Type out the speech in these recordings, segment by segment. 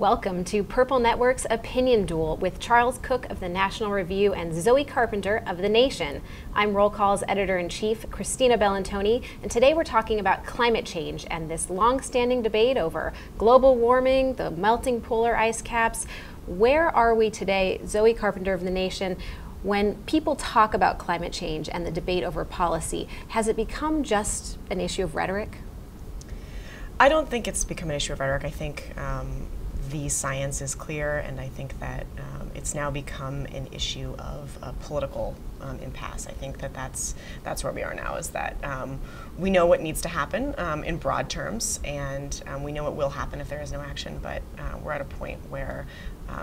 Welcome to Purple Network's Opinion Duel with Charles Cooke of the National Review and Zoe Carpenter of The Nation. I'm Roll Call's editor-in-chief, Christina Bellantoni, and today we're talking about climate change and this long-standing debate over global warming, the melting polar ice caps. Where are we today, Zoe Carpenter of The Nation, when people talk about climate change and the debate over policy? Has it become just an issue of rhetoric? I don't think it's become an issue of rhetoric. I think the science is clear, and I think that it's now become an issue of a political impasse. I think that that's where we are now, is that we know what needs to happen in broad terms, and we know what will happen if there is no action, but we're at a point where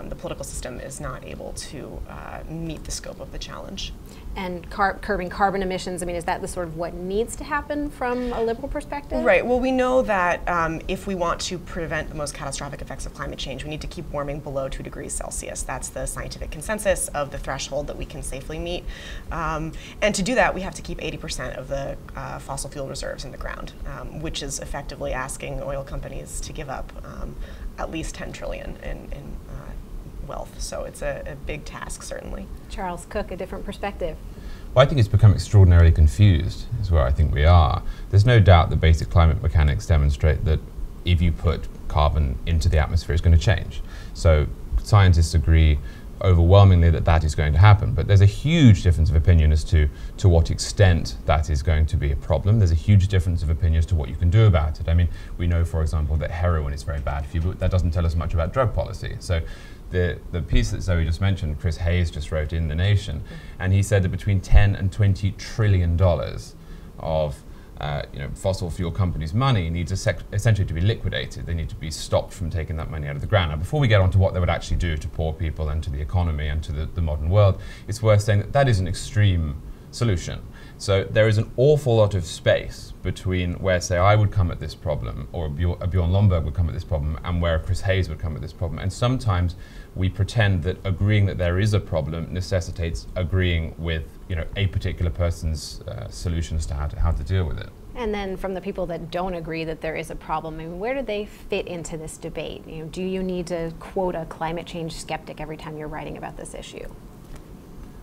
the political system is not able to meet the scope of the challenge. And curbing carbon emissions, I mean, is that the sort of what needs to happen from a liberal perspective? Right. Well, we know that if we want to prevent the most catastrophic effects of climate change, we need to keep warming below 2 degrees Celsius. That's the scientific consensus of the threshold that we can safely meet. And to do that, we have to keep 80% of the fossil fuel reserves in the ground, which is effectively asking oil companies to give up at least 10 trillion in wealth. So it's a big task, certainly. Charles Cooke, a different perspective. Well, I think it's become extraordinarily confused, is where I think we are. There's no doubt that basic climate mechanics demonstrate that if you put carbon into the atmosphere, it's going to change. So scientists agree overwhelmingly that that is going to happen, but there's a huge difference of opinion as to what extent that is going to be a problem. There's a huge difference of opinion as to what you can do about it. I mean, we know, for example, that heroin is very bad for you, but that doesn't tell us much about drug policy. So the piece that Zoe just mentioned, Chris Hayes just wrote in The Nation, and he said that between 10 and 20 trillion dollars of fossil fuel companies' money needs essentially to be liquidated. They need to be stopped from taking that money out of the ground. Now, before we get on to what they would actually do to poor people and to the economy and to the modern world, it's worth saying that that is an extreme solution. So there is an awful lot of space between where, say, I would come at this problem, or a Bjorn Lomborg would come at this problem, and where Chris Hayes would come at this problem. And sometimes we pretend that agreeing that there is a problem necessitates agreeing with a particular person's solutions to how to deal with it. And then from the people that don't agree that there is a problem, I mean, where do they fit into this debate? Do you need to quote a climate change skeptic every time you're writing about this issue?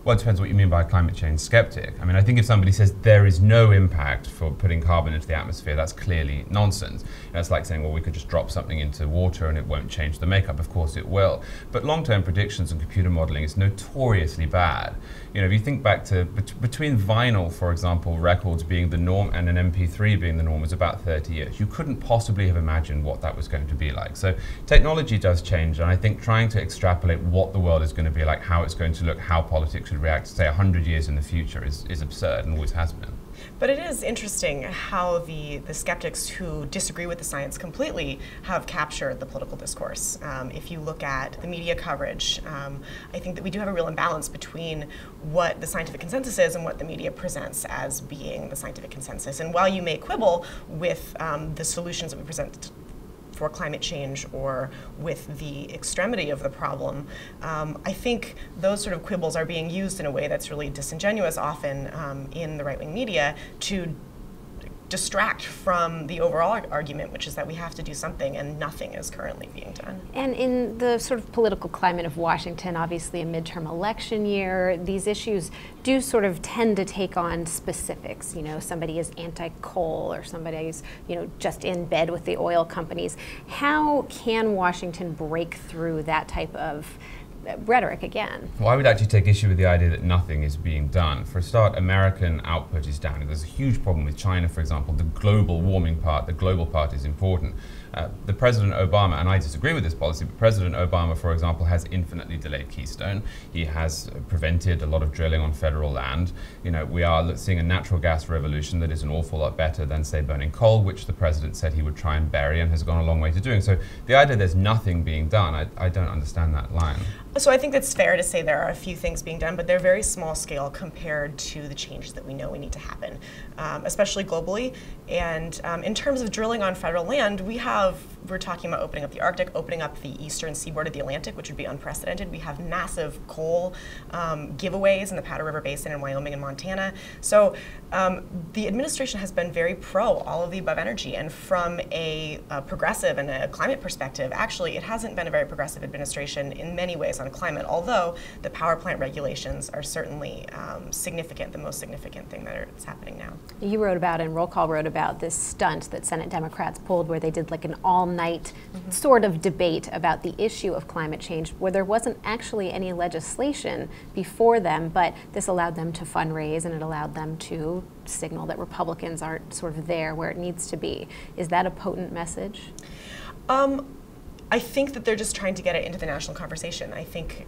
Well, it depends what you mean by a climate change skeptic. I mean, I think if somebody says there is no impact for putting carbon into the atmosphere, that's clearly nonsense. It's like saying, well, we could just drop something into water and it won't change the makeup. Of course it will. But long-term predictions and computer modeling is notoriously bad. If you think back to between vinyl, for example, records being the norm and an MP3 being the norm was about 30 years. You couldn't possibly have imagined what that was going to be like. So technology does change, and I think trying to extrapolate what the world is going to be like, how it's going to look, how politics should react, say 100 years in the future is absurd and always has been. But it is interesting how the skeptics who disagree with the science completely have captured the political discourse. If you look at the media coverage, I think that we do have a real imbalance between what the scientific consensus is and what the media presents as being the scientific consensus. And while you may quibble with the solutions that we present for climate change or with the extremity of the problem, I think those sort of quibbles are being used in a way that's really disingenuous often in the right-wing media to distract from the overall argument, which is that we have to do something, and nothing is currently being done. And in the sort of political climate of Washington, obviously a midterm election year, these issues do sort of tend to take on specifics. Somebody is anti-coal, or somebody is, just in bed with the oil companies. How can Washington break through that type of rhetoric again? Well, I would actually take issue with the idea that nothing is being done. For a start, American output is down. There's a huge problem with China, for example. The global warming part, the global part is important. The President Obama, and I disagree with this policy, but President Obama, for example, has infinitely delayed Keystone. He has prevented a lot of drilling on federal land. We are seeing a natural gas revolution that is an awful lot better than, say, burning coal, which the President said he would try and bury and has gone a long way to doing. So the idea there's nothing being done, I don't understand that line. So I think it's fair to say there are a few things being done, but they're very small scale compared to the changes that we know we need to happen, especially globally. And in terms of drilling on federal land, we have we're talking about opening up the Arctic, opening up the eastern seaboard of the Atlantic, which would be unprecedented. We have massive coal giveaways in the Powder River Basin in Wyoming and Montana. So the administration has been very pro all of the above energy, and from a progressive and a climate perspective, actually it hasn't been a very progressive administration in many ways on climate, although the power plant regulations are certainly significant, the most significant thing that is happening now. You wrote about, and Roll Call wrote about, this stunt that Senate Democrats pulled where they did like an all-night sort of debate about the issue of climate change, where there wasn't actually any legislation before them, but this allowed them to fundraise and it allowed them to signal that Republicans aren't sort of there where it needs to be. Is that a potent message? I think that they're just trying to get it into the national conversation. I think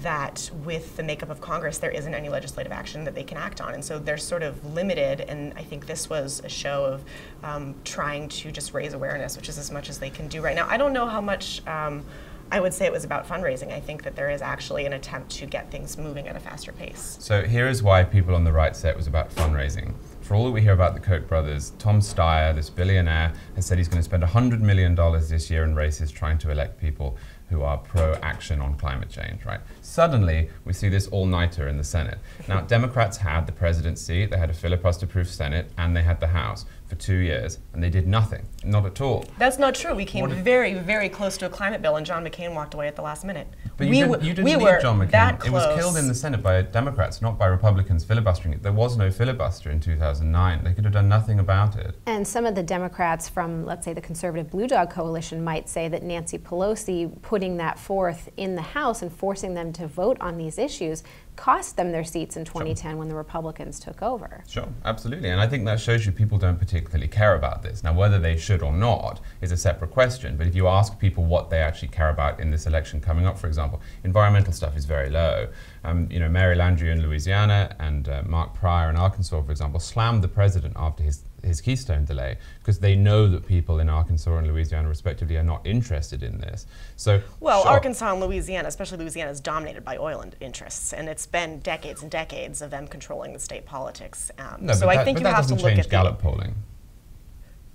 that with the makeup of Congress, there isn't any legislative action that they can act on, and so they're sort of limited, and I think this was a show of trying to just raise awareness, which is as much as they can do right now. I don't know how much I would say it was about fundraising. I think that there is actually an attempt to get things moving at a faster pace. So here is why people on the right say it was about fundraising. For all that we hear about the Koch brothers, Tom Steyer, this billionaire, has said he's going to spend $100 million this year in races trying to elect people who are pro-action on climate change, right? Suddenly, we see this all-nighter in the Senate. Now, Democrats had the presidency, they had a filibuster-proof Senate, and they had the House for 2 years, and they did nothing, not at all. That's not true. We came very, very close to a climate bill, and John McCain walked away at the last minute. But you didn't need John McCain. That close. It was killed in the Senate by Democrats, not by Republicans filibustering it. There was no filibuster in 2009. They could have done nothing about it. And some of the Democrats from, let's say, the conservative Blue Dog Coalition might say that Nancy Pelosi putting that forth in the House and forcing them to vote on these issues cost them their seats in 2010 when the Republicans took over. Sure, absolutely. And I think that shows you people don't particularly care about this. Now, whether they should or not is a separate question. But if you ask people what they actually care about in this election coming up, for example, environmental stuff is very low. Mary Landrieu in Louisiana and Mark Pryor in Arkansas, for example, slammed the president after his Keystone delay because they know that people in Arkansas and Louisiana, respectively, are not interested in this. So, well, sure. Arkansas and Louisiana, especially Louisiana, is dominated by oil interests, and it's been decades and decades of them controlling the state politics. So I think you have to look at Gallup polling.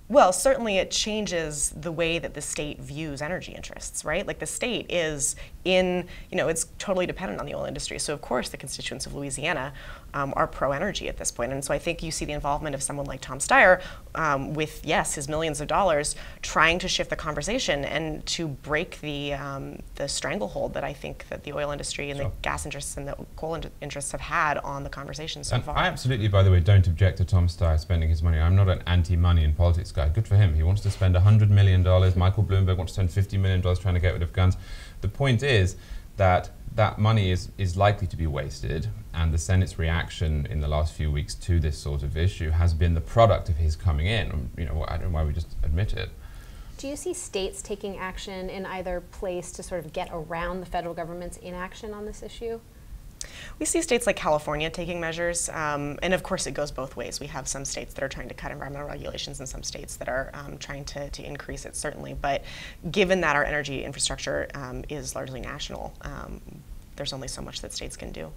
Well, certainly it changes the way that the state views energy interests, right? Like the state is it's totally dependent on the oil industry. So of course the constituents of Louisiana are pro-energy at this point. And so I think you see the involvement of someone like Tom Steyer with, yes, his millions of dollars trying to shift the conversation and to break the stranglehold that I think that the oil industry and the gas interests and the coal interests have had on the conversation so far. I absolutely, by the way, don't object to Tom Steyer spending his money. I'm not an anti-money in politics guy. Good for him. He wants to spend $100 million. Michael Bloomberg wants to spend $50 million trying to get rid of guns. The point is that that money is likely to be wasted, and the Senate's reaction in the last few weeks to this sort of issue has been the product of his coming in. I don't know why we just admit it. Do you see states taking action in either place to sort of get around the federal government's inaction on this issue? We see states like California taking measures, and of course it goes both ways. We have some states that are trying to cut environmental regulations and some states that are trying to increase it, certainly. But given that our energy infrastructure is largely national, there's only so much that states can do.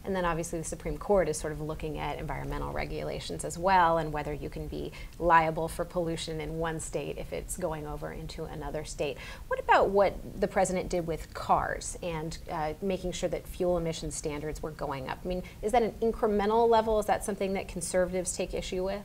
And then obviously the Supreme Court is sort of looking at environmental regulations as well, and whether you can be liable for pollution in one state if it's going over into another state. What about what the president did with cars and making sure that fuel emission standards were going up? I mean, is that an incremental level? Is that something that conservatives take issue with?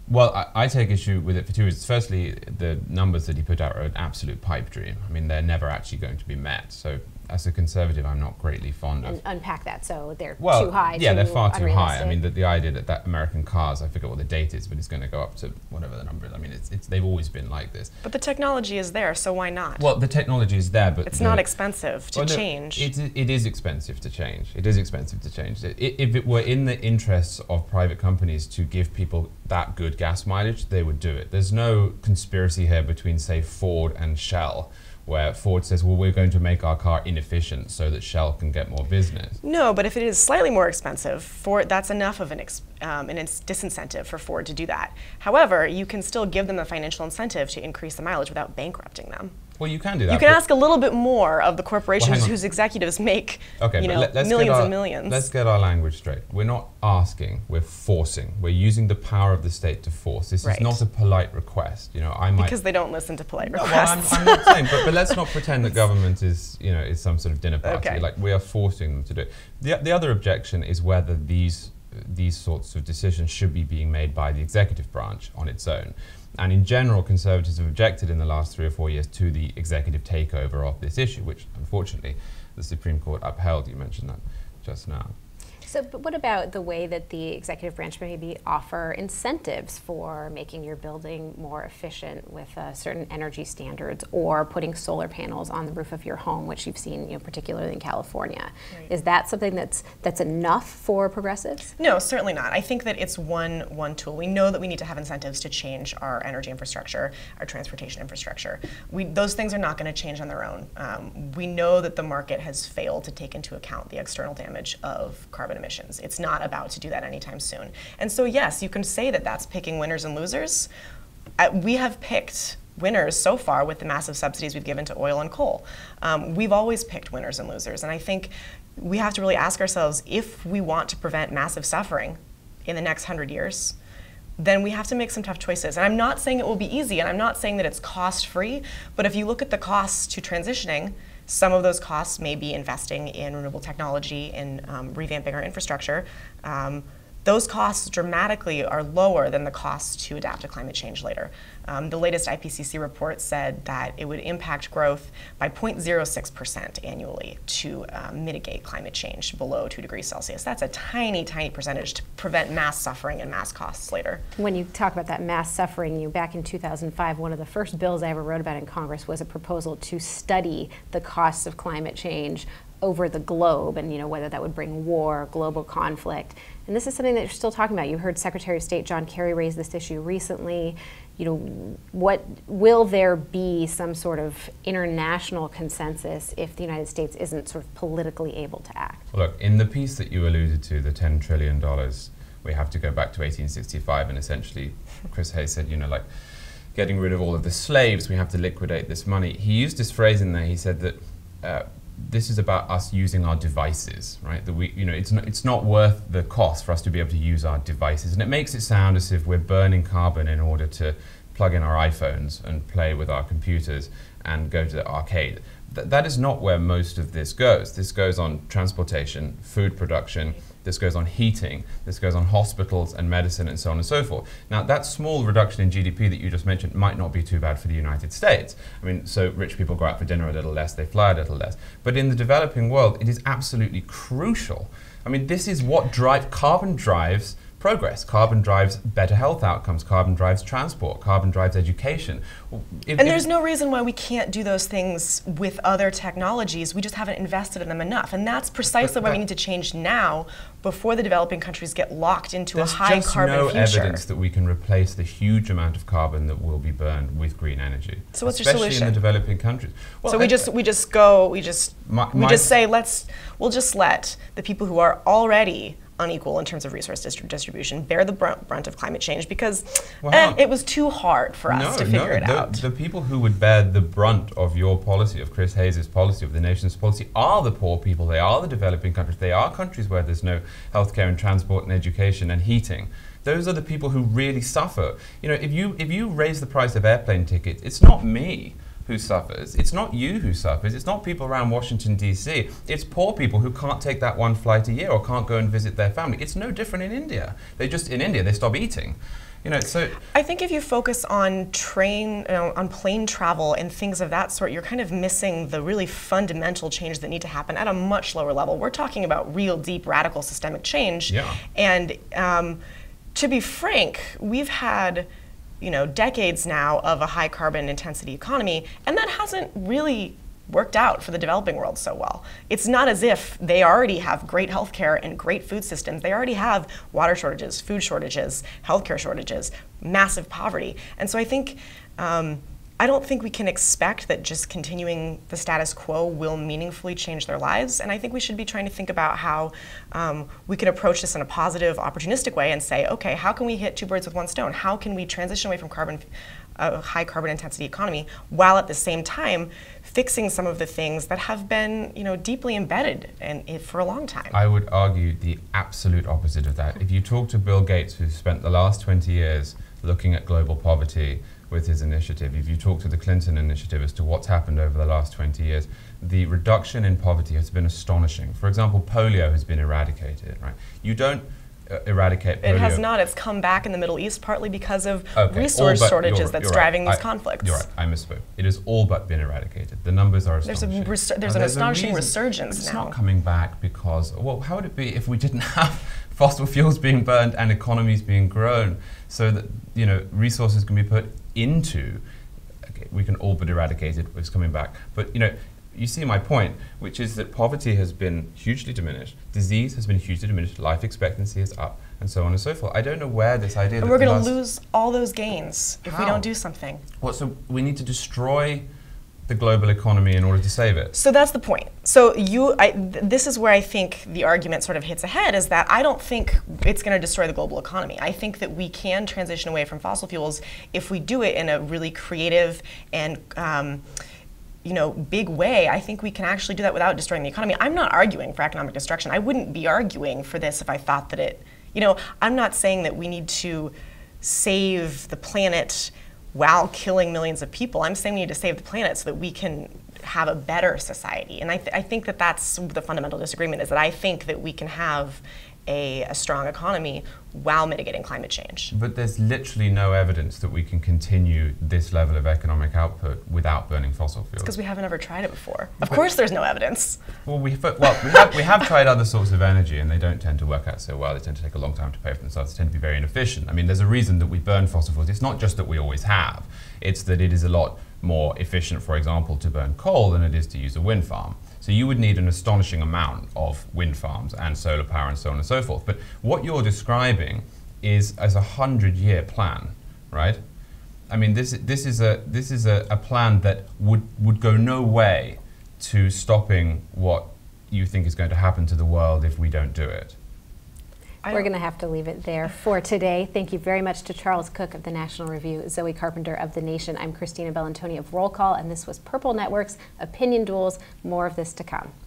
Well, I take issue with it for two reasons. Firstly, the numbers that he put out are an absolute pipe dream. I mean, they're never actually going to be met. So as a conservative, I'm not greatly fond of. And unpack that. So they're well, too high. Yeah, they're far too high. I mean, the idea that American cars, I forget what the date is, but it's going to go up to whatever the number is. I mean, they've always been like this. But the technology is there, so why not? Well, the technology is there, but it's not expensive to change. It is expensive to change. It is expensive to change. If it were in the interests of private companies to give people that good gas mileage, they would do it. There's no conspiracy here between, say, Ford and Shell, where Ford says, well, we're going to make our car inefficient so that Shell can get more business. No, but if it is slightly more expensive, that's enough of an disincentive for Ford to do that. However, you can still give them the financial incentive to increase the mileage without bankrupting them. Well, you can do that. You can ask a little bit more of the corporations Well, whose executives make okay, millions and millions. Let's get our language straight. We're not asking, we're forcing. We're using the power of the state to force. This is not a polite request. I might... Because they don't listen to polite requests. Well, I'm not saying, but let's not pretend that government is, is some sort of dinner party. Okay. Like, we are forcing them to do it. The other objection is whether these sorts of decisions should be being made by the executive branch on its own. And in general, Conservatives have objected in the last 3 or 4 years to the executive takeover of this issue, which unfortunately the Supreme Court upheld. You mentioned that just now. So, but what about the way that the executive branch maybe offer incentives for making your building more efficient with certain energy standards, or putting solar panels on the roof of your home, which you've seen, particularly in California? Right. Is that something that's enough for progressives? No, certainly not. I think that it's one tool. We know that we need to have incentives to change our energy infrastructure, our transportation infrastructure. Those things are not going to change on their own. We know that the market has failed to take into account the external damage of carbon emissions. It's not about to do that anytime soon. And so yes, you can say that that's picking winners and losers. We have picked winners so far with the massive subsidies we've given to oil and coal. We've always picked winners and losers. And I think we have to really ask ourselves, if we want to prevent massive suffering in the next 100 years, then we have to make some tough choices. And I'm not saying it will be easy, and I'm not saying that it's cost-free, but if you look at the costs to transitioning, some of those costs may be investing in renewable technology and revamping our infrastructure. Those costs dramatically are lower than the costs to adapt to climate change later. The latest IPCC report said that it would impact growth by 0.06% annually to mitigate climate change below 2 degrees Celsius. That's a tiny, tiny percentage to prevent mass suffering and mass costs later. When you talk about that mass suffering, back in 2005, one of the first bills I ever wrote about in Congress was a proposal to study the costs of climate change over the globe, and whether that would bring war, global conflict. And this is something that you're still talking about. You heard Secretary of State John Kerry raise this issue recently. What will there be some sort of international consensus if the United States isn't sort of politically able to act? Look, in the piece that you alluded to, the $10 trillion, we have to go back to 1865, and essentially Chris Hayes said, like, getting rid of all of the slaves, we have to liquidate this money. He used this phrase in there. He said that this is about us using our devices, right? That it's not worth the cost for us to be able to use our devices, and it makes it sound as if we're burning carbon in order to plug in our iPhones and play with our computers and go to the arcade. That is not where most of this goes. This goes on transportation, food production, this goes on heating, this goes on hospitals and medicine and so on and so forth. Now, that small reduction in GDP that you just mentioned might not be too bad for the United States. I mean, so rich people go out for dinner a little less, they fly a little less. But in the developing world, it is absolutely crucial. I mean, this is what carbon drives progress. Carbon drives better health outcomes. Carbon drives transport. Carbon drives education. And there's no reason why we can't do those things with other technologies. We just haven't invested in them enough. And that's precisely why we need to change now, before the developing countries get locked into a high carbon future. There's no evidence that we can replace the huge amount of carbon that will be burned with green energy. So what's your solution? Especially in the developing countries. Well, so we just say we'll just let the people who are already unequal in terms of resource distribution bear the brunt of climate change, because it was too hard for us to figure it out. The people who would bear the brunt of your policy, of Chris Hayes' policy, of the nation's policy, are the poor people. They are the developing countries. They are countries where there's no healthcare and transport and education and heating. Those are the people who really suffer. If you raise the price of airplane tickets, it's not me who suffers. It's not you who suffers. It's not people around Washington, D.C. It's poor people who can't take that one flight a year or can't go and visit their family. It's no different in India. In India, they stop eating. So I think if you focus on plane travel and things of that sort, you're kind of missing the really fundamental change that need to happen at a much lower level. We're talking about real, deep, radical systemic change. Yeah. And to be frank, we've had decades now of a high carbon intensity economy, and that hasn't really worked out for the developing world so well. It's not as if they already have great healthcare and great food systems. They already have water shortages, food shortages, healthcare shortages, massive poverty. And so I think I don't think we can expect that just continuing the status quo will meaningfully change their lives. And I think we should be trying to think about how we can approach this in a positive, opportunistic way and say, okay, how can we hit two birds with one stone? How can we transition away from a high carbon intensity economy, while at the same time fixing some of the things that have been, deeply embedded for a long time. I would argue the absolute opposite of that. If you talk to Bill Gates, who spent the last 20 years looking at global poverty with his initiative, if you talk to the Clinton initiative as to what's happened over the last 20 years, the reduction in poverty has been astonishing. For example, polio has been eradicated, right? You don't eradicate polio. It has not. It's come back in the Middle East partly because of resource shortages that's driving these conflicts. You're right, I misspoke. It has all but been eradicated. The numbers are astonishing. There's an astonishing resurgence now. It's not coming back because, well, how would it be if we didn't have fossil fuels being burned and economies being grown so that, resources can be put into, we can all but eradicate it, it's coming back. But, you see my point, which is that poverty has been hugely diminished, disease has been hugely diminished, life expectancy is up, and so on and so forth. I don't know where this idea... And we're going to lose all those gains if we don't do something. What, so we need to destroy the global economy in order to save it? So that's the point. So this is where I think the argument sort of hits ahead, is that I don't think it's going to destroy the global economy. I think that we can transition away from fossil fuels if we do it in a really creative and big way. I think we can actually do that without destroying the economy. I'm not arguing for economic destruction. I wouldn't be arguing for this if I thought that it, I'm not saying that we need to save the planet while killing millions of people. I'm saying we need to save the planet so that we can have a better society. And I think that that's the fundamental disagreement, is that I think that we can have a strong economy while mitigating climate change. But there's literally no evidence that we can continue this level of economic output without burning fossil fuels. It's because we haven't ever tried it before. Of course there's no evidence. Well, we have tried other sorts of energy, and they don't tend to work out so well. They tend to take a long time to pay for themselves. They tend to be very inefficient. I mean, there's a reason that we burn fossil fuels. It's not just that we always have. It's that it is a lot more efficient, for example, to burn coal than it is to use a wind farm. So you would need an astonishing amount of wind farms and solar power and so on and so forth. But what you're describing is as a 100-year plan, right? I mean, this is a plan that would go no way to stopping what you think is going to happen to the world if we don't do it. We're going to have to leave it there for today. Thank you very much to Charles Cooke of the National Review, Zoe Carpenter of The Nation. I'm Christina Bellantoni of Roll Call, and this was Purple Network's Opinion Duels. More of this to come.